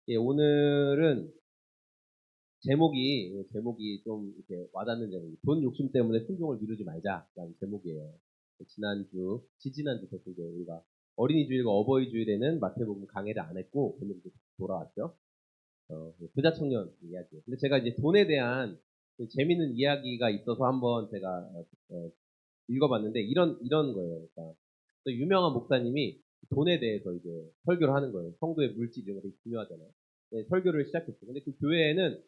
예, 오늘은 제목이 좀 이렇게 와닿는 제목이 돈 욕심 때문에 순종을 미루지 말자라는 제목이에요. 지지난주 됐는데 우리가 어린이주일과 어버이주일에는 마태복음 강해를 안 했고 오늘 이제 돌아왔죠. 부자 청년 이야기. 근데 제가 이제 돈에 대한 그 재밌는 이야기가 있어서 한번 제가 읽어봤는데 이런 거예요. 그러니까 또 유명한 목사님이 돈에 대해서 이제 설교를 하는 거예요. 성도의 물질 이런 거 되게 중요하잖아요. 네, 설교를 시작했어요. 근데 그 교회에는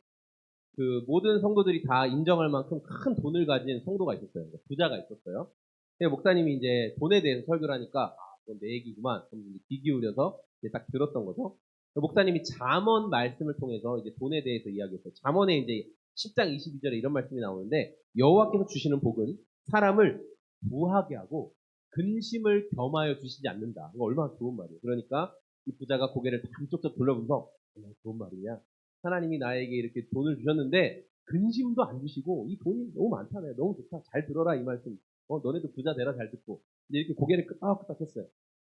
그 모든 성도들이 다 인정할 만큼 큰 돈을 가진 성도가 있었어요. 그러니까 부자가 있었어요. 근데 목사님이 이제 돈에 대해서 설교를 하니까 그건 내 얘기구만. 그럼 이제 귀 기울여서 이제 딱 들었던 거죠. 목사님이 잠언 말씀을 통해서 이제 돈에 대해서 이야기했어요. 잠언에 이제 10장 22절에 이런 말씀이 나오는데 여호와께서 주시는 복은 사람을 부하게 하고 근심을 겸하여 주시지 않는다. 이거 얼마나 좋은 말이에요. 그러니까 이 부자가 고개를 한쪽쪽 돌려보면서 얼마나 좋은 말이냐. 하나님이 나에게 이렇게 돈을 주셨는데 근심도 안 주시고 이 돈이 너무 많다네. 너무 좋다. 잘 들어라 이 말씀. 너네도 부자 되라 잘 듣고. 근데 이렇게 고개를 끄덕끄덕 했어요.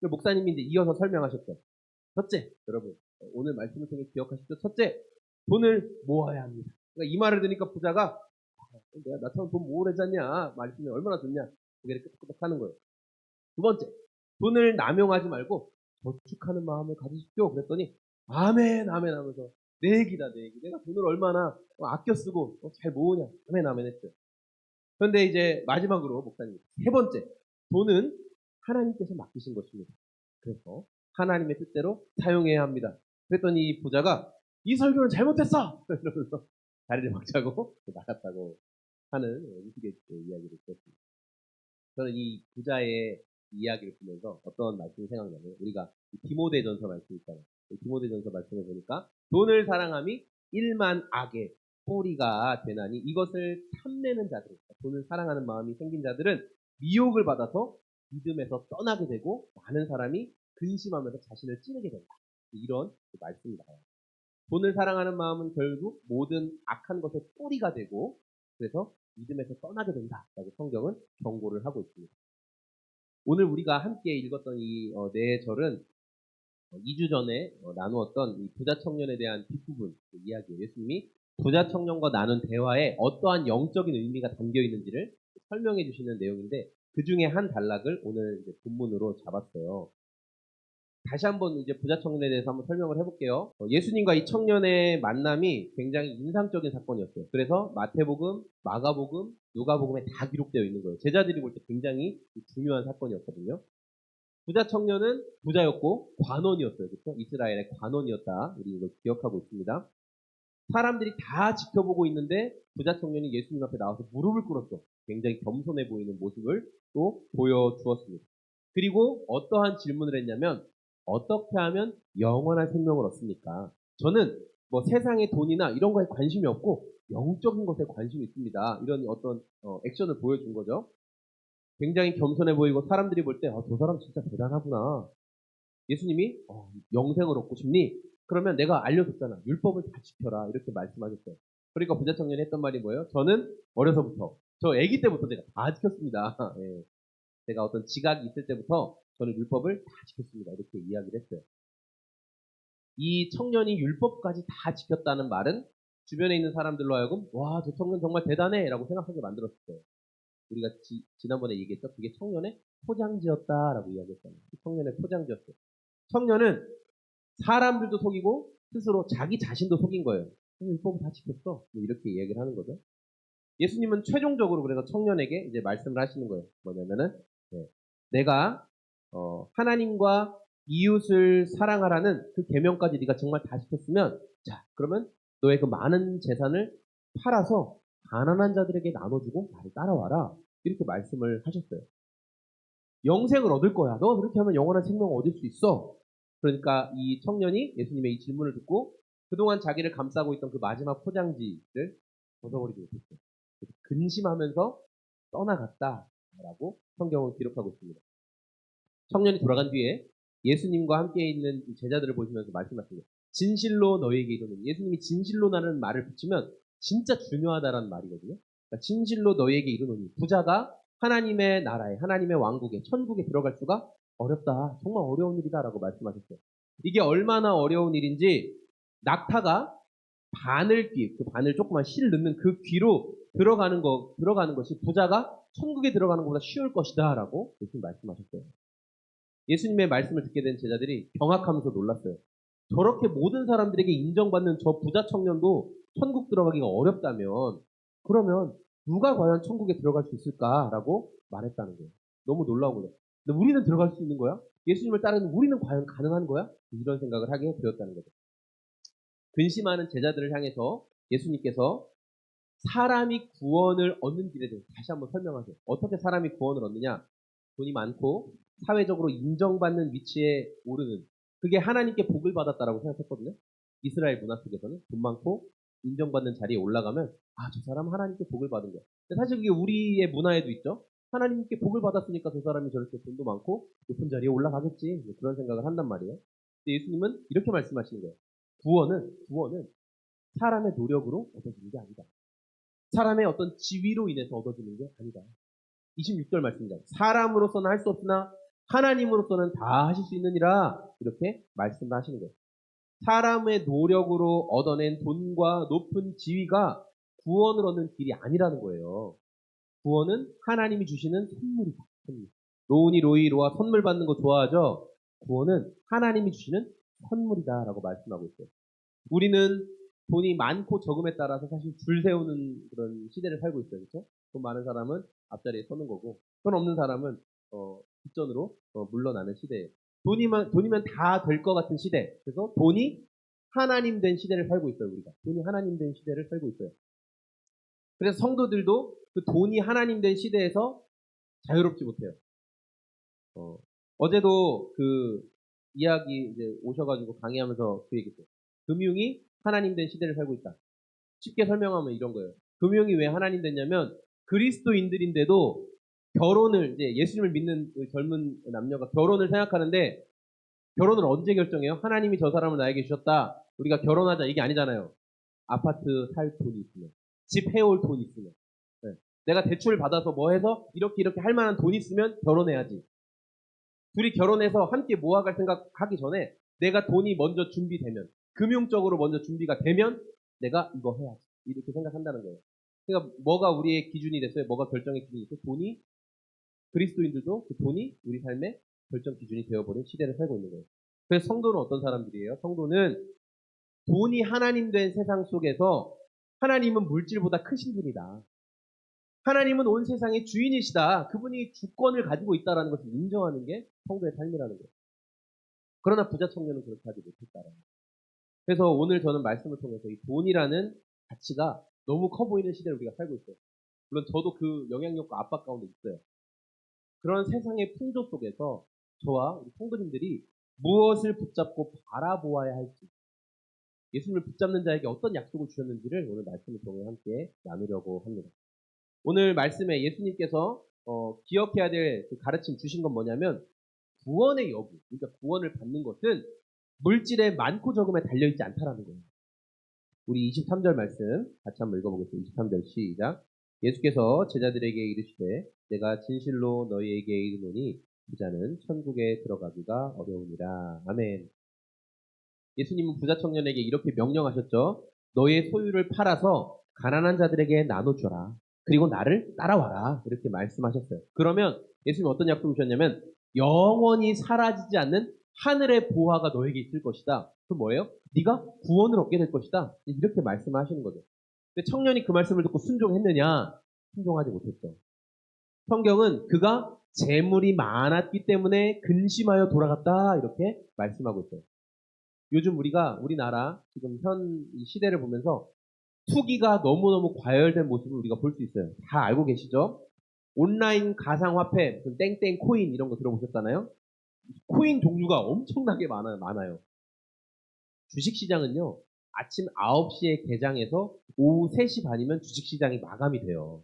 목사님이 이제 이어서 설명하셨어요. 첫째, 여러분 오늘 말씀을 통해 기억하십시오. 첫째, 돈을 모아야 합니다. 그러니까 이 말을 들으니까 부자가 내가 나처럼 돈 모으려지 않냐. 말씀이 얼마나 좋냐. 고개를 끄덕끄덕 하는 거예요. 두 번째, 돈을 남용하지 말고 저축하는 마음을 가지십시오. 그랬더니 아멘 아멘 하면서 내 얘기다 내 얘기. 내가 돈을 얼마나 아껴 쓰고 잘 모으냐. 아멘 아멘 했어요. 그런데 이제 마지막으로 목사님 세 번째, 돈은 하나님께서 맡기신 것입니다. 그래서 하나님의 뜻대로 사용해야 합니다. 그랬더니 이 부자가 이 설교는 잘못했어! 이러면서 다리를 박차고 나갔다고 하는 우스갯 이야기를 들었습니다. 저는 이 부자의 이야기를 보면서 어떤 말씀이 생각나면 우리가 디모데전서 말씀 있잖아요. 디모데전서 말씀을 보니까 돈을 사랑함이 일만 악의 뿌리가 되나니 이것을 탐내는 자들, 돈을 사랑하는 마음이 생긴 자들은 미혹을 받아서 믿음에서 떠나게 되고 많은 사람이 근심하면서 자신을 찌르게 된다. 이런 말씀이 나와요. 돈을 사랑하는 마음은 결국 모든 악한 것의 뿌리가 되고 그래서 믿음에서 떠나게 된다라고 성경은 경고를 하고 있습니다. 오늘 우리가 함께 읽었던 이 네 절은 2주 전에 나누었던 이 부자 청년에 대한 뒷부분 그 이야기예요. 예수님이 부자 청년과 나눈 대화에 어떠한 영적인 의미가 담겨 있는지를 설명해 주시는 내용인데 그 중에 한 단락을 오늘 이제 본문으로 잡았어요. 다시 한번 이제 부자 청년에 대해서 한번 설명을 해볼게요. 예수님과 이 청년의 만남이 굉장히 인상적인 사건이었어요. 그래서 마태복음, 마가복음, 누가복음에 다 기록되어 있는 거예요. 제자들이 볼 때 굉장히 중요한 사건이었거든요. 부자 청년은 부자였고 관원이었어요. 그렇죠? 이스라엘의 관원이었다. 우리 이걸 기억하고 있습니다. 사람들이 다 지켜보고 있는데 부자 청년이 예수님 앞에 나와서 무릎을 꿇었죠. 굉장히 겸손해 보이는 모습을 또 보여주었습니다. 그리고 어떠한 질문을 했냐면 어떻게 하면 영원한 생명을 얻습니까? 저는 뭐 세상의 돈이나 이런 거에 관심이 없고 영적인 것에 관심이 있습니다. 이런 어떤 액션을 보여준 거죠. 굉장히 겸손해 보이고 사람들이 볼 때 저 사람 진짜 대단하구나. 예수님이 영생을 얻고 싶니? 그러면 내가 알려줬잖아. 율법을 다 지켜라. 이렇게 말씀하셨어요. 그러니까 부자 청년이 했던 말이 뭐예요? 저는 어려서부터, 저 아기 때부터 제가 다 지켰습니다. 예. 제가 어떤 지각이 있을 때부터 저는 율법을 다 지켰습니다. 이렇게 이야기를 했어요. 이 청년이 율법까지 다 지켰다는 말은 주변에 있는 사람들로 하여금 와, 저 청년 정말 대단해 라고 생각하게 만들었어요. 우리가 지난번에 얘기했죠. 그게 청년의 포장지였다라고 이야기했잖아요. 청년의 포장지였어요. 청년은 사람들도 속이고 스스로 자기 자신도 속인 거예요. 율법을 다 지켰어. 이렇게 이야기를 하는 거죠. 예수님은 최종적으로 그래서 청년에게 이제 말씀을 하시는 거예요. 뭐냐면은 내가 하나님과 이웃을 사랑하라는 그 계명까지 네가 정말 다 지켰으면 자 그러면 너의 그 많은 재산을 팔아서 가난한 자들에게 나눠주고 나를 따라와라. 이렇게 말씀을 하셨어요. 영생을 얻을 거야. 너 그렇게 하면 영원한 생명을 얻을 수 있어. 그러니까 이 청년이 예수님의 이 질문을 듣고 그동안 자기를 감싸고 있던 그 마지막 포장지를 벗어버리지 못했어요. 근심하면서 떠나갔다라고 성경은 기록하고 있습니다. 청년이 돌아간 뒤에 예수님과 함께 있는 제자들을 보시면서 말씀하십니다. 진실로 너희에게 이르노니 예수님이 진실로라는 말을 붙이면 진짜 중요하다라는 말이거든요. 그러니까 진실로 너희에게 이르노니 부자가 하나님의 나라에 하나님의 왕국에 천국에 들어갈 수가 어렵다. 정말 어려운 일이다라고 말씀하셨어요. 이게 얼마나 어려운 일인지 낙타가 바늘귀, 그 바늘 조그만 실 넣는 그 귀로 들어가는 것이 부자가 천국에 들어가는 것보다 쉬울 것이다라고 예수님 말씀하셨어요. 예수님의 말씀을 듣게 된 제자들이 경악하면서 놀랐어요. 저렇게 모든 사람들에게 인정받는 저 부자 청년도 천국 들어가기가 어렵다면 그러면 누가 과연 천국에 들어갈 수 있을까라고 말했다는 거예요. 너무 놀라운 거죠. 근데 우리는 들어갈 수 있는 거야? 예수님을 따르는 우리는 과연 가능한 거야? 이런 생각을 하게 되었다는 거죠. 근심하는 제자들을 향해서 예수님께서 사람이 구원을 얻는 길에 대해서 다시 한번 설명하세요. 어떻게 사람이 구원을 얻느냐? 돈이 많고 사회적으로 인정받는 위치에 오르는 그게 하나님께 복을 받았다라고 생각했거든요. 이스라엘 문화 속에서는 돈 많고 인정받는 자리에 올라가면 저 사람 하나님께 복을 받은 거야. 근데 사실 그게 우리의 문화에도 있죠. 하나님께 복을 받았으니까 저 사람이 저렇게 돈도 많고 높은 자리에 올라가겠지. 그런 생각을 한단 말이에요. 근데 예수님은 이렇게 말씀하시는 거예요. 구원은 사람의 노력으로 얻어지는 게 아니다. 사람의 어떤 지위로 인해서 얻어지는 게 아니다. 26절 말씀입니다. 사람으로서는 할 수 없으나 하나님으로서는 다 하실 수 있느니라 이렇게 말씀을 하시는 거예요. 사람의 노력으로 얻어낸 돈과 높은 지위가 구원을 얻는 길이 아니라는 거예요. 구원은 하나님이 주시는 선물이다. 선물. 로아 선물 받는 거 좋아하죠? 구원은 하나님이 주시는 선물이다라고 말씀하고 있어요. 우리는 돈이 많고 적음에 따라서 사실 줄 세우는 그런 시대를 살고 있어요. 그렇죠? 돈 많은 사람은 앞자리에 서는 거고 돈 없는 사람은 뒷전으로 물러나는 시대예요. 돈이면 다 될 것 같은 시대. 그래서 돈이 하나님 된 시대를 살고 있어요. 우리가. 돈이 하나님 된 시대를 살고 있어요. 그래서 성도들도 그 돈이 하나님 된 시대에서 자유롭지 못해요. 어제도 그 이야기 이제 오셔가지고 강의하면서 그 얘기했어요. 금융이 하나님 된 시대를 살고 있다. 쉽게 설명하면 이런 거예요. 금융이 왜 하나님 됐냐면 그리스도인들인데도 결혼을 이제 예수님을 믿는 젊은 남녀가 결혼을 생각하는데 결혼을 언제 결정해요? 하나님이 저 사람을 나에게 주셨다. 우리가 결혼하자 이게 아니잖아요. 아파트 살 돈이 있으면, 집 해올 돈이 있으면, 네. 내가 대출을 받아서 뭐 해서 이렇게 할 만한 돈이 있으면 결혼해야지. 둘이 결혼해서 함께 모아갈 생각하기 전에 내가 돈이 먼저 준비되면, 금융적으로 먼저 준비가 되면 내가 이거 해야지. 이렇게 생각한다는 거예요. 그러니까 뭐가 우리의 기준이 됐어요? 뭐가 결정의 기준이 됐어요? 돈이, 그리스도인들도 그 돈이 우리 삶의 결정 기준이 되어버린 시대를 살고 있는 거예요. 그래서 성도는 어떤 사람들이에요? 성도는 돈이 하나님 된 세상 속에서 하나님은 물질보다 크신 분이다. 하나님은 온 세상의 주인이시다. 그분이 주권을 가지고 있다는 것을 인정하는 게 성도의 삶이라는 거예요. 그러나 부자 청년은 그렇게 하지 못했다라는 거예요. 그래서 오늘 저는 말씀을 통해서 이 돈이라는 가치가 너무 커 보이는 시대를 우리가 살고 있어요. 물론 저도 그 영향력과 압박 가운데 있어요. 그런 세상의 풍조 속에서 저와 우리 성도님들이 무엇을 붙잡고 바라보아야 할지, 예수님을 붙잡는 자에게 어떤 약속을 주셨는지를 오늘 말씀을 통해 함께 나누려고 합니다. 오늘 말씀에 예수님께서 기억해야 될 그 가르침 주신 건 뭐냐면 구원의 여부, 그러니까 구원을 받는 것은 물질의 많고 적음에 달려있지 않다라는 거예요. 우리 23절 말씀 같이 한번 읽어보겠습니다. 23절 시작. 예수께서 제자들에게 이르시되 내가 진실로 너희에게 이르노니 부자는 천국에 들어가기가 어려우니라. 아멘. 예수님은 부자 청년에게 이렇게 명령하셨죠. 너의 소유를 팔아서 가난한 자들에게 나눠줘라. 그리고 나를 따라와라. 이렇게 말씀하셨어요. 그러면 예수님은 어떤 약속을 주셨냐면 영원히 사라지지 않는 하늘의 보화가 너에게 있을 것이다. 그 뭐예요? 네가 구원을 얻게 될 것이다. 이렇게 말씀하시는 거죠. 근데 청년이 그 말씀을 듣고 순종했느냐? 순종하지 못했죠. 성경은 그가 재물이 많았기 때문에 근심하여 돌아갔다. 이렇게 말씀하고 있어요. 요즘 우리나라 지금 현 시대를 보면서 투기가 너무너무 과열된 모습을 우리가 볼 수 있어요. 다 알고 계시죠? 온라인 가상화폐, 땡땡 코인 이런 거 들어보셨잖아요? 코인 종류가 엄청나게 많아요. 주식시장은요, 아침 9시에 개장해서 오후 3시 반이면 주식시장이 마감이 돼요.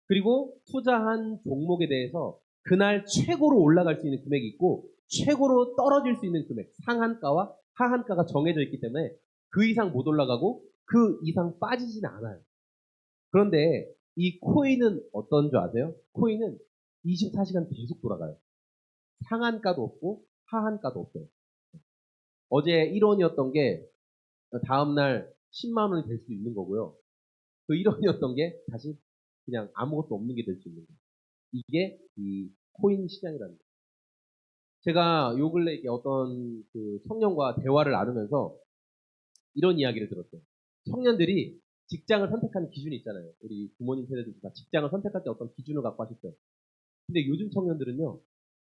그리고 투자한 종목에 대해서 그날 최고로 올라갈 수 있는 금액이 있고 최고로 떨어질 수 있는 금액, 상한가와 하한가가 정해져 있기 때문에 그 이상 못 올라가고 그 이상 빠지지는 않아요. 그런데 이 코인은 어떤 줄 아세요? 코인은 24시간 계속 돌아가요. 상한가도 없고 하한가도 없어요. 어제 1원이었던 게 다음날 10만 원이 될 수도 있는 거고요. 그 1원이었던 게 다시 그냥 아무것도 없는 게 될 수 있는 거예요. 이게 이 코인 시장이라는 거예요. 제가 요 근래 이렇게 어떤 그 청년과 대화를 나누면서 이런 이야기를 들었어요. 청년들이 직장을 선택하는 기준이 있잖아요. 우리 부모님 세대들도 다 직장을 선택할 때 어떤 기준을 갖고 하셨어요. 근데 요즘 청년들은요,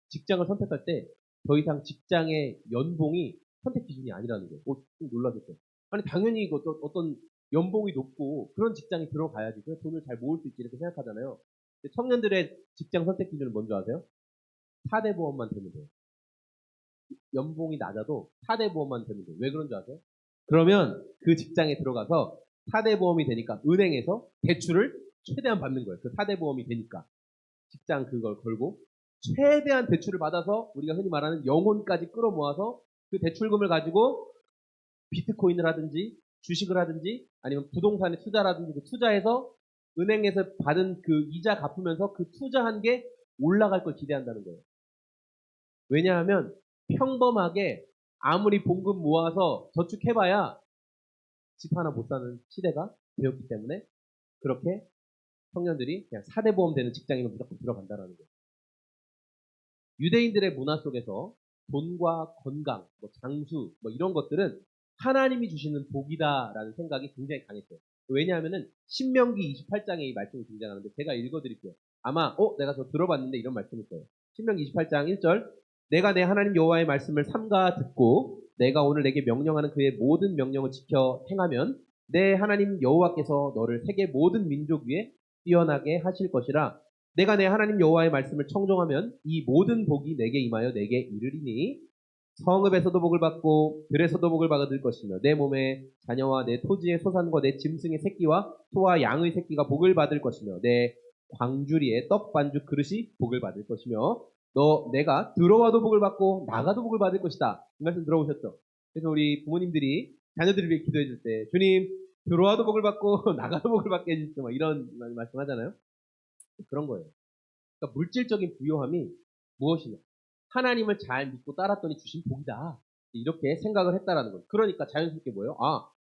직장을 선택할 때 더 이상 직장의 연봉이 선택 기준이 아니라는 거예요. 좀 놀라셨어요. 아니, 당연히 이거 어떤 연봉이 높고 그런 직장에 들어가야지 그 돈을 잘 모을 수 있지 이렇게 생각하잖아요. 근데 청년들의 직장 선택 기준은 뭔지 아세요? 4대 보험만 되면 돼요. 연봉이 낮아도 4대 보험만 되면 돼요. 왜 그런 줄 아세요? 그러면 그 직장에 들어가서 4대 보험이 되니까 은행에서 대출을 최대한 받는 거예요. 그 4대 보험이 되니까. 직장 그걸 걸고 최대한 대출을 받아서 우리가 흔히 말하는 영혼까지 끌어모아서 그 대출금을 가지고 비트코인을 하든지 주식을 하든지 아니면 부동산에 투자라든지 그 투자해서 은행에서 받은 그 이자 갚으면서 그 투자한 게 올라갈 걸 기대한다는 거예요. 왜냐하면 평범하게 아무리 봉급 모아서 저축해봐야 집 하나 못 사는 시대가 되었기 때문에 그렇게 청년들이 그냥 4대 보험 되는 직장인은 무조건 들어간다는 거예요. 유대인들의 문화 속에서 돈과 건강, 뭐 장수, 뭐 이런 것들은 하나님이 주시는 복이다라는 생각이 굉장히 강했어요. 왜냐하면은 신명기 28장에 이 말씀이 등장하는데 제가 읽어드릴게요. 아마 내가 저 들어봤는데 이런 말씀일 거예요. 신명기 28장 1절 내가 내 하나님 여호와의 말씀을 삼가 듣고 내가 오늘 내게 명령하는 그의 모든 명령을 지켜 행하면 내 하나님 여호와께서 너를 세계 모든 민족 위에 뛰어나게 하실 것이라. 내가 내 하나님 여호와의 말씀을 청종하면 이 모든 복이 내게 임하여 내게 이르리니 성읍에서도 복을 받고 들에서도 복을 받을 것이며 내 몸에 자녀와 내 토지의 소산과 내 짐승의 새끼와 소와 양의 새끼가 복을 받을 것이며 내 광주리에 떡 반죽 그릇이 복을 받을 것이며 내가 들어와도 복을 받고 나가도 복을 받을 것이다. 이 말씀 들어보셨죠? 그래서 우리 부모님들이 자녀들을 위해 기도해 줄 때 주님 들어와도 복을 받고 나가도 복을 받게 해주시죠. 이런 말씀 하잖아요. 그런 거예요. 그러니까 물질적인 부요함이 무엇이냐? 하나님을 잘 믿고 따랐더니 주신 복이다. 이렇게 생각을 했다라는 거예요. 그러니까 자연스럽게 뭐예요?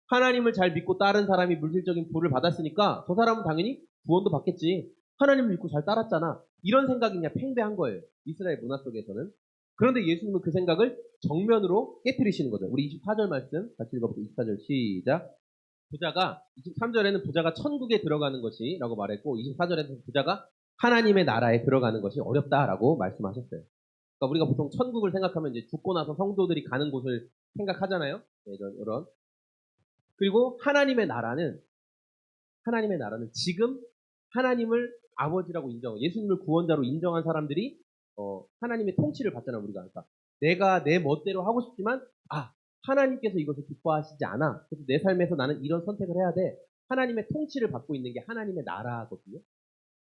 하나님을 잘 믿고 따른 사람이 물질적인 부를 받았으니까 저 사람은 당연히 구원도 받겠지. 하나님을 믿고 잘 따랐잖아. 이런 생각이 그냥 팽배한 거예요. 이스라엘 문화 속에서는. 그런데 예수님은 그 생각을 정면으로 깨뜨리시는 거죠. 우리 24절 말씀 같이 읽어보세요. 24절 시작. 23절에는 부자가 천국에 들어가는 것이라고 말했고 24절에는 부자가 하나님의 나라에 들어가는 것이 어렵다라고 말씀하셨어요. 그러니까 우리가 보통 천국을 생각하면 이제 죽고 나서 성도들이 가는 곳을 생각하잖아요. 네, 이런. 그리고 하나님의 나라는 지금 하나님을 아버지라고 예수님을 구원자로 인정한 사람들이 하나님의 통치를 받잖아요. 우리가. 그러니까 내가 내 멋대로 하고 싶지만 하나님께서 이것을 기뻐하시지 않아. 그래서 내 삶에서 나는 이런 선택을 해야 돼. 하나님의 통치를 받고 있는 게 하나님의 나라거든요.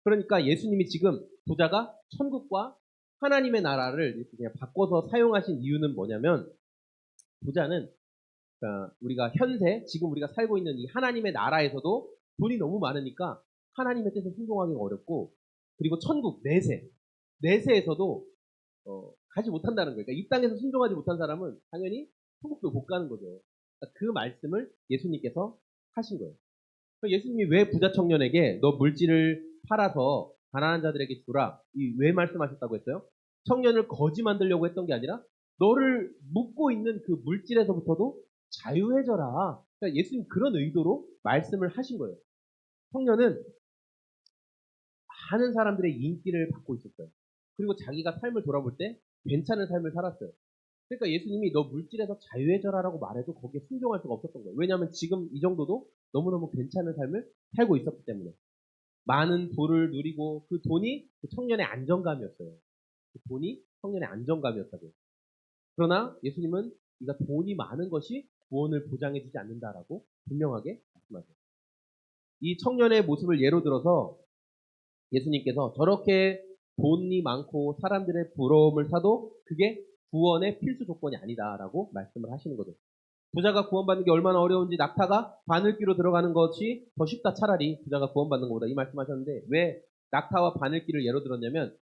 그러니까 예수님이 지금 부자가 천국과 하나님의 나라를 이렇게 그냥 바꿔서 사용하신 이유는 뭐냐면 부자는 그러니까 우리가 지금 우리가 살고 있는 이 하나님의 나라에서도 돈이 너무 많으니까 하나님의 뜻에 순종하기가 어렵고 그리고 천국 내세에서도 가지 못한다는 거예요. 그러니까 이 땅에서 순종하지 못한 사람은 당연히 천국도 못 가는 거죠. 그러니까 그 말씀을 예수님께서 하신 거예요. 예수님이 왜 부자 청년에게 너 물질을 팔아서 가난한 자들에게 주라 왜 말씀하셨다고 했어요? 청년을 거지 만들려고 했던 게 아니라 너를 묶고 있는 그 물질에서부터도 자유해져라. 그러니까 예수님 그런 의도로 말씀을 하신 거예요. 청년은 많은 사람들의 인기를 받고 있었어요. 그리고 자기가 삶을 돌아볼 때 괜찮은 삶을 살았어요. 그러니까 예수님이 너 물질에서 자유해져라라고 말해도 거기에 순종할 수가 없었던 거예요. 왜냐하면 지금 이 정도도 너무너무 괜찮은 삶을 살고 있었기 때문에. 많은 부를 누리고 그 돈이 그 청년의 안정감이었어요. 그 돈이 청년의 안정감이었다고요. 그러나 예수님은 네가 돈이 많은 것이 구원을 보장해주지 않는다라고 분명하게 말씀하세요. 이 청년의 모습을 예로 들어서 예수님께서 저렇게 돈이 많고 사람들의 부러움을 사도 그게 구원의 필수 조건이 아니다라고 말씀을 하시는 거죠. 부자가 구원받는 게 얼마나 어려운지 낙타가 바늘귀로 들어가는 것이 더 쉽다 차라리 부자가 구원받는 것보다 이 말씀하셨는데 왜 낙타와 바늘귀를 예로 들었냐면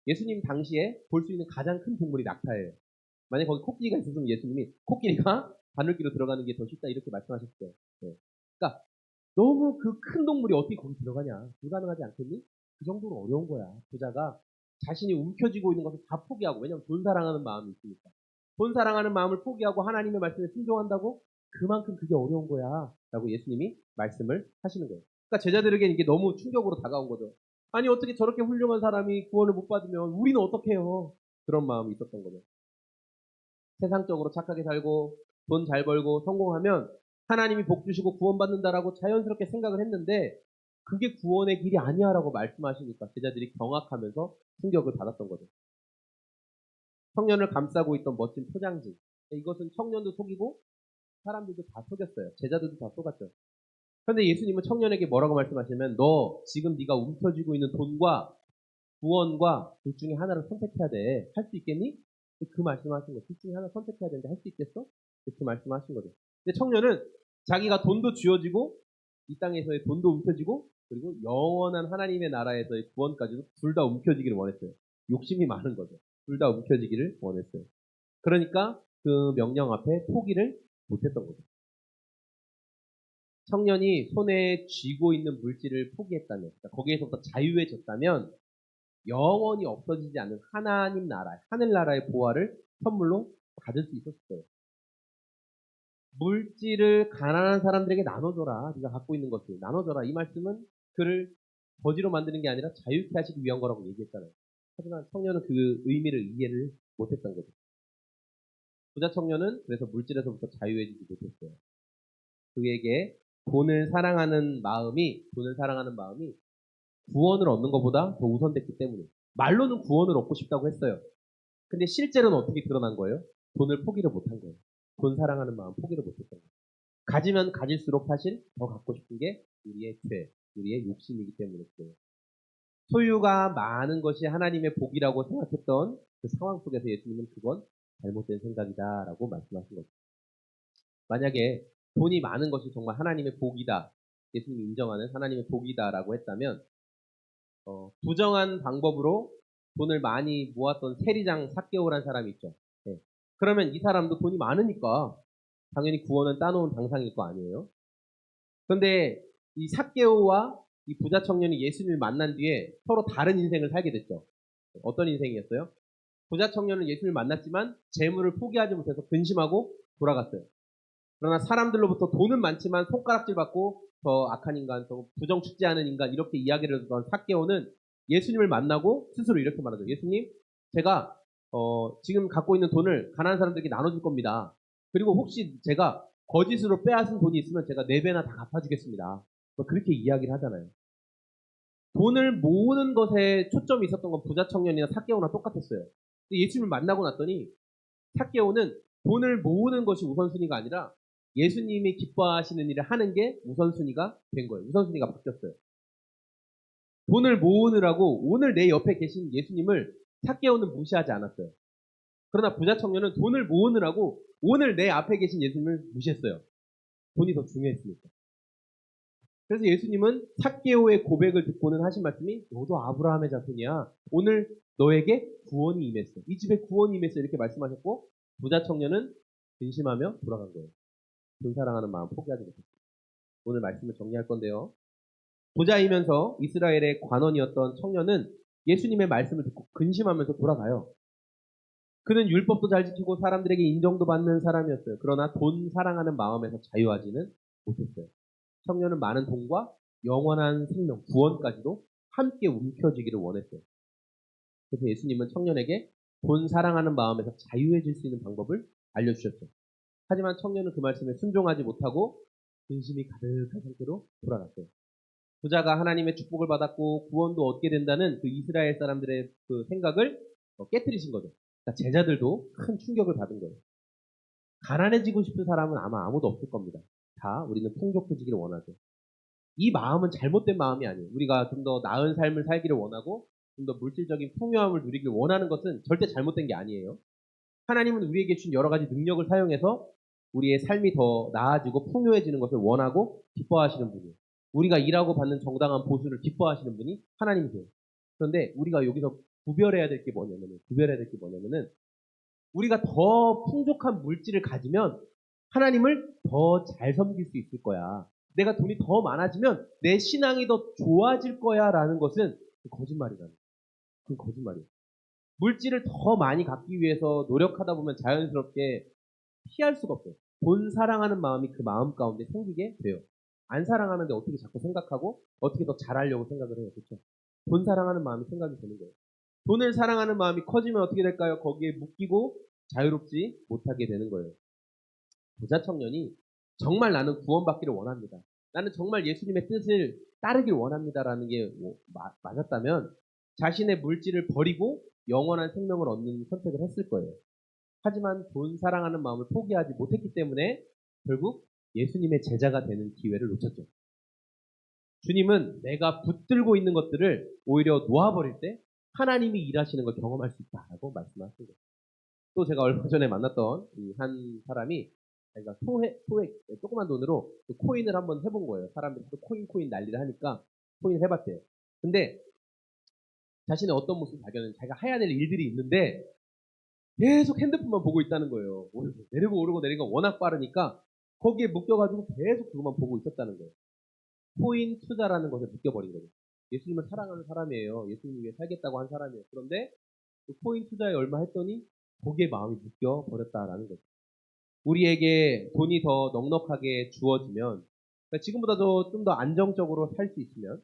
예수님 당시에 볼 수 있는 가장 큰 동물이 낙타예요. 만약에 거기 코끼리가 있었으면 예수님이 코끼리가 바늘귀로 들어가는 게 더 쉽다 이렇게 말씀하셨어요. 네. 그러니까 너무 그 큰 동물이 어떻게 거기 들어가냐. 불가능하지 않겠니? 그 정도로 어려운 거야. 부자가 자신이 움켜쥐고 있는 것을 다 포기하고, 왜냐하면 돈 사랑하는 마음이 있으니까. 돈 사랑하는 마음을 포기하고 하나님의 말씀에 순종한다고? 그만큼 그게 어려운 거야. 라고 예수님이 말씀을 하시는 거예요. 그러니까 제자들에게는 이게 너무 충격으로 다가온 거죠. 아니 어떻게 저렇게 훌륭한 사람이 구원을 못 받으면 우리는 어떻게 해요? 그런 마음이 있었던 거죠. 세상적으로 착하게 살고 돈 잘 벌고 성공하면 하나님이 복 주시고 구원받는다라고 자연스럽게 생각을 했는데 그게 구원의 길이 아니야라고 말씀하시니까 제자들이 경악하면서 충격을 받았던 거죠. 청년을 감싸고 있던 멋진 포장지. 이것은 청년도 속이고 사람들도 다 속였어요. 제자들도 다 속았죠. 그런데 예수님은 청년에게 뭐라고 말씀하시냐면 너 지금 네가 움켜쥐고 있는 돈과 구원과 둘 중에 하나를 선택해야 돼. 할 수 있겠니? 그 말씀하신 거예요. 둘 중에 하나 선택해야 되는데 할 수 있겠어? 그 말씀하신 거죠. 근데 청년은 자기가 돈도 쥐어지고 이 땅에서의 돈도 움켜쥐고 그리고 영원한 하나님의 나라에서의 구원까지도 둘 다 움켜쥐기를 원했어요. 욕심이 많은 거죠. 둘 다 움켜쥐기를 원했어요. 그러니까 그 명령 앞에 포기를 못했던 거죠. 청년이 손에 쥐고 있는 물질을 포기했다면, 그러니까 거기에서부터 자유해졌다면 영원히 없어지지 않는 하나님 나라, 하늘나라의 보화를 선물로 받을 수 있었을 거예요. 물질을 가난한 사람들에게 나눠줘라. 네가 갖고 있는 것을 나눠줘라. 이 말씀은 그를 거지로 만드는 게 아니라 자유케 하시기 위한 거라고 얘기했잖아요. 하지만 청년은 그 의미를 이해를 못했던 거죠. 부자 청년은 그래서 물질에서부터 자유해지지 못했어요. 그에게 돈을 사랑하는 마음이 구원을 얻는 것보다 더 우선됐기 때문에 말로는 구원을 얻고 싶다고 했어요. 근데 실제로는 어떻게 드러난 거예요? 돈을 포기를 못한 거예요. 돈 사랑하는 마음 포기를 못했던 거예요. 가지면 가질수록 사실 더 갖고 싶은 게 우리의 죄, 우리의 욕심이기 때문에 그래요. 소유가 많은 것이 하나님의 복이라고 생각했던 그 상황 속에서 예수님은 그건 잘못된 생각이다라고 말씀하신 거죠. 만약에 돈이 많은 것이 정말 하나님의 복이다, 예수님이 인정하는 하나님의 복이다라고 했다면 부정한 방법으로 돈을 많이 모았던 세리장 삭개오라는 사람이 있죠. 네. 그러면 이 사람도 돈이 많으니까 당연히 구원은 따놓은 당상일 거 아니에요. 그런데 이 삭개오와 이 부자 청년이 예수님을 만난 뒤에 서로 다른 인생을 살게 됐죠. 어떤 인생이었어요? 부자 청년은 예수님을 만났지만 재물을 포기하지 못해서 근심하고 돌아갔어요. 그러나 사람들로부터 돈은 많지만 손가락질 받고 더 악한 인간, 더 부정 축제하는 인간 이렇게 이야기를 듣던 삭개오는 예수님을 만나고 스스로 이렇게 말하죠. 예수님, 제가 지금 갖고 있는 돈을 가난한 사람들에게 나눠줄 겁니다. 그리고 혹시 제가 거짓으로 빼앗은 돈이 있으면 제가 4배나 다 갚아주겠습니다. 그렇게 이야기를 하잖아요. 돈을 모으는 것에 초점이 있었던 건 부자 청년이나 삭개오나 똑같았어요. 근데 예수님을 만나고 났더니 삭개오는 돈을 모으는 것이 우선순위가 아니라 예수님이 기뻐하시는 일을 하는 게 우선순위가 된 거예요. 우선순위가 바뀌었어요. 돈을 모으느라고 오늘 내 옆에 계신 예수님을 삭개오는 무시하지 않았어요. 그러나 부자 청년은 돈을 모으느라고 오늘 내 앞에 계신 예수님을 무시했어요. 돈이 더 중요했으니까. 그래서 예수님은 삭개오의 고백을 듣고는 하신 말씀이 너도 아브라함의 자손이야. 오늘 너에게 구원이 임했어. 이 집에 구원이 임했어. 이렇게 말씀하셨고 부자 청년은 근심하며 돌아간 거예요. 돈 사랑하는 마음 포기하지 못했어요. 오늘 말씀을 정리할 건데요. 부자이면서 이스라엘의 관원이었던 청년은 예수님의 말씀을 듣고 근심하면서 돌아가요. 그는 율법도 잘 지키고 사람들에게 인정도 받는 사람이었어요. 그러나 돈 사랑하는 마음에서 자유하지는 못했어요. 청년은 많은 돈과 영원한 생명, 구원까지도 함께 움켜쥐기를 원했어요. 그래서 예수님은 청년에게 돈 사랑하는 마음에서 자유해질 수 있는 방법을 알려주셨죠. 하지만 청년은 그 말씀에 순종하지 못하고 근심이 가득한 상태로 돌아갔어요. 부자가 하나님의 축복을 받았고 구원도 얻게 된다는 그 이스라엘 사람들의 그 생각을 깨뜨리신 거죠. 그러니까 제자들도 큰 충격을 받은 거예요. 가난해지고 싶은 사람은 아마 아무도 없을 겁니다. 다 우리는 풍족해지기를 원하죠. 이 마음은 잘못된 마음이 아니에요. 우리가 좀 더 나은 삶을 살기를 원하고 좀 더 물질적인 풍요함을 누리길 원하는 것은 절대 잘못된 게 아니에요. 하나님은 우리에게 준 여러 가지 능력을 사용해서 우리의 삶이 더 나아지고 풍요해지는 것을 원하고 기뻐하시는 분이에요. 우리가 일하고 받는 정당한 보수를 기뻐하시는 분이 하나님이세요. 그런데 우리가 여기서 구별해야 될 게 뭐냐면은 우리가 더 풍족한 물질을 가지면 하나님을 더 잘 섬길 수 있을 거야. 내가 돈이 더 많아지면 내 신앙이 더 좋아질 거야 라는 것은 거짓말이라는 거야. 그건 거짓말이야. 물질을 더 많이 갖기 위해서 노력하다 보면 자연스럽게 피할 수가 없어요. 돈 사랑하는 마음이 그 마음 가운데 생기게 돼요. 안 사랑하는데 어떻게 자꾸 생각하고 어떻게 더 잘하려고 생각을 해요. 그렇죠? 돈 사랑하는 마음이 생각이 되는 거예요. 돈을 사랑하는 마음이 커지면 어떻게 될까요? 거기에 묶이고 자유롭지 못하게 되는 거예요. 부자 청년이 정말 나는 구원받기를 원합니다. 나는 정말 예수님의 뜻을 따르길 원합니다라는 게 맞았다면 자신의 물질을 버리고 영원한 생명을 얻는 선택을 했을 거예요. 하지만 돈 사랑하는 마음을 포기하지 못했기 때문에 결국 예수님의 제자가 되는 기회를 놓쳤죠. 주님은 내가 붙들고 있는 것들을 오히려 놓아버릴 때 하나님이 일하시는 걸 경험할 수 있다라고 말씀하신 거예요. 또 제가 얼마 전에 만났던 이 한 사람이 자기가 소액 조그만 돈으로 그 코인을 한번 해본 거예요. 사람들이 또 코인 난리를 하니까 코인을 해봤대요. 근데 자신의 어떤 모습을 발견하면 자기가 해야 될 일들이 있는데 계속 핸드폰만 보고 있다는 거예요. 내리고 오르고 내리고 워낙 빠르니까 거기에 묶여가지고 계속 그것만 보고 있었다는 거예요. 코인 투자라는 것에 묶여버린 거죠. 예수님을 사랑하는 사람이에요. 예수님 위해 살겠다고 한 사람이에요. 그런데 그 코인 투자에 얼마 했더니 거기에 마음이 묶여버렸다라는 거죠. 우리에게 돈이 더 넉넉하게 주어지면 그러니까 지금보다 좀 더 안정적으로 살 수 있으면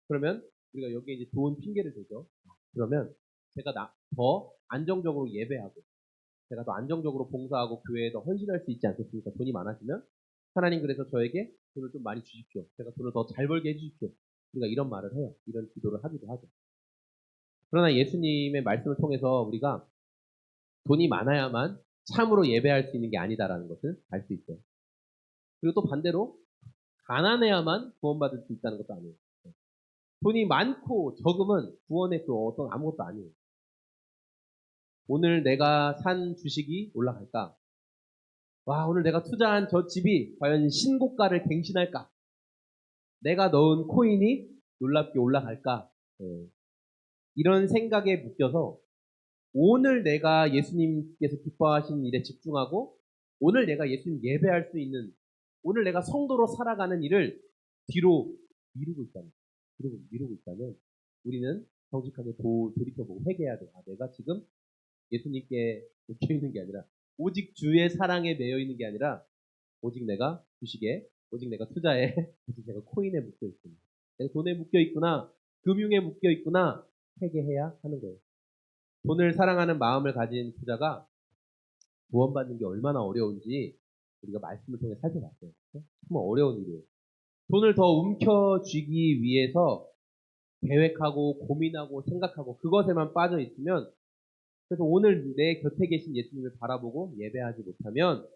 그러면 우리가 여기에 이제 좋은 핑계를 대죠. 그러면 제가 더 안정적으로 예배하고 제가 더 안정적으로 봉사하고 교회에 더 헌신할 수 있지 않겠습니까? 돈이 많아지면 하나님 그래서 저에게 돈을 좀 많이 주십시오. 제가 돈을 더 잘 벌게 해주십시오. 우리가 이런 말을 해요. 이런 기도를 하기도 하죠. 그러나 예수님의 말씀을 통해서 우리가 돈이 많아야만 참으로 예배할 수 있는 게 아니다라는 것을 알 수 있어요. 그리고 또 반대로 가난해야만 구원받을 수 있다는 것도 아니에요. 돈이 많고 적으면 구원의 또 어떤 아무것도 아니에요. 오늘 내가 산 주식이 올라갈까? 와, 오늘 내가 투자한 저 집이 과연 신고가를 갱신할까? 내가 넣은 코인이 놀랍게 올라갈까? 이런 생각에 묶여서 오늘 내가 예수님께서 기뻐하시는 일에 집중하고 오늘 내가 예수님 예배할 수 있는 오늘 내가 성도로 살아가는 일을 뒤로 미루고 있다면 우리는 정직하게 돌이켜보고 회개해야 돼. 아, 내가 지금 예수님께 묶여 있는 게 아니라 오직 주의 사랑에 매여 있는 게 아니라 오직 내가 주식에 오직 내가 투자에 오직 내가 코인에 묶여 있구나. 내가 돈에 묶여 있구나. 금융에 묶여 있구나. 회개해야 하는 거예요. 돈을 사랑하는 마음을 가진 부자가 구원받는 게 얼마나 어려운지 우리가 말씀을 통해 살펴봤어요. 정말 어려운 일이에요. 돈을 더 움켜쥐기 위해서 계획하고 고민하고 생각하고 그것에만 빠져 있으면 그래서 오늘 내 곁에 계신 예수님을 바라보고 예배하지 못하면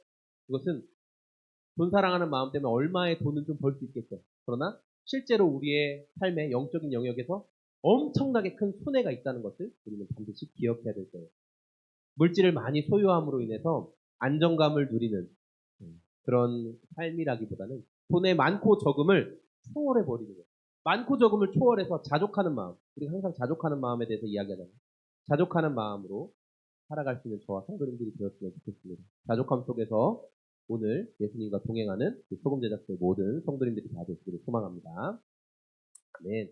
그것은 돈 사랑하는 마음 때문에 얼마의 돈은 좀 벌 수 있겠죠. 그러나 실제로 우리의 삶의 영적인 영역에서 엄청나게 큰 손해가 있다는 것을 우리는 반드시 기억해야 될 거예요. 물질을 많이 소유함으로 인해서 안정감을 누리는 그런 삶이라기보다는 돈의 많고 적음을 초월해 버리는 거예요. 많고 적음을 초월해서 자족하는 마음. 우리가 항상 자족하는 마음에 대해서 이야기하잖아요. 자족하는 마음으로 살아갈 수 있는 저와 성도님들이 되었으면 좋겠습니다. 자족함 속에서 오늘 예수님과 동행하는 소금 제작소의 모든 성도님들이 다 되시기를 소망합니다. 아멘.